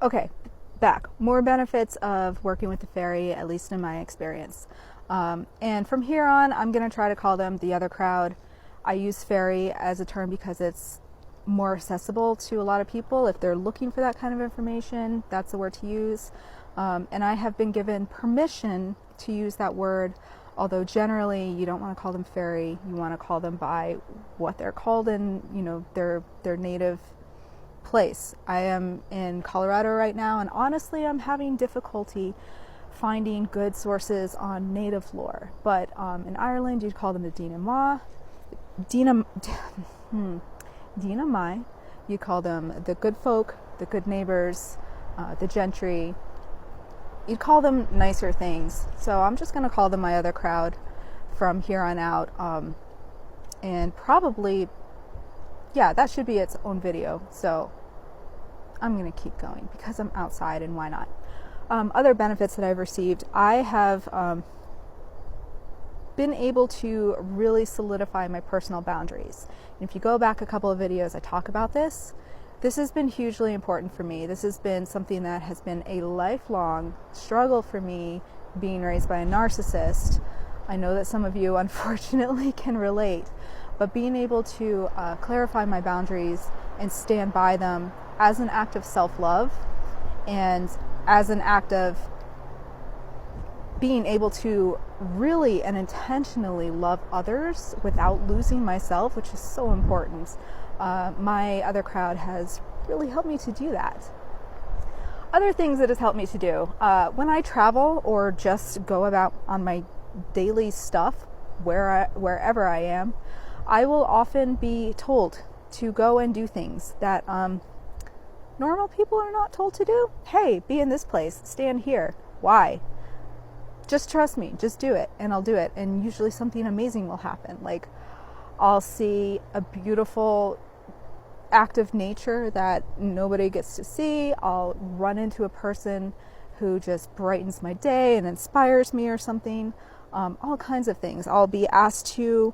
Okay, back. More benefits of working with the fairy, at least in my experience. And from here on, I'm going to try to call them the other crowd. I use fairy as a term because it's more accessible to a lot of people. If they're looking for that kind of information, that's the word to use. And I have been given permission to use that word, although generally you don't want to call them fairy. You want to call them by what they're called in, their native place. I am in Colorado right now, and honestly, I'm having difficulty finding good sources on native lore. But in Ireland, you'd call them the Dina Mai. You call them the good folk, the good neighbors, the gentry. You'd call them nicer things. So I'm just going to call them my other crowd from here on out. And probably, yeah, that should be its own video. So I'm going to keep going because I'm outside, and why not? Other benefits that I've received, I have been able to really solidify my personal boundaries. And if you go back a couple of videos, I talk about this. This has been hugely important for me. This has been something that has been a lifelong struggle for me, being raised by a narcissist. I know that some of you unfortunately can relate, but being able to clarify my boundaries and stand by them as an act of self-love and as an act of being able to really and intentionally love others without losing myself, which is so important. My other crowd has really helped me to do that. Other things that has helped me to do, when I travel or just go about on my daily stuff, wherever I am, I will often be told to go and do things that normal people are not told to do. Hey, be in this place, stand here. Why? Just trust me, just do it, and I'll do it. And usually something amazing will happen. Like, I'll see a beautiful act of nature that nobody gets to see. I'll run into a person who just brightens my day and inspires me or something. All kinds of things. I'll be asked to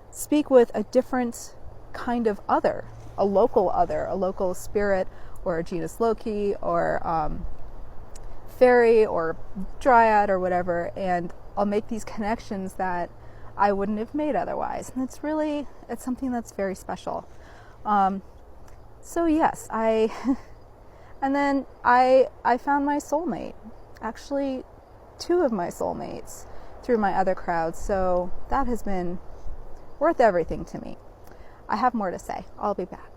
speak with a different kind of other, a local spirit, or a genus Loki, or fairy, or dryad, or whatever, and I'll make these connections that I wouldn't have made otherwise. And it's something that's very special. So yes, and then I found my soulmate, actually 2 of my soulmates, through my other crowd. So that has been worth everything to me. I have more to say. I'll be back.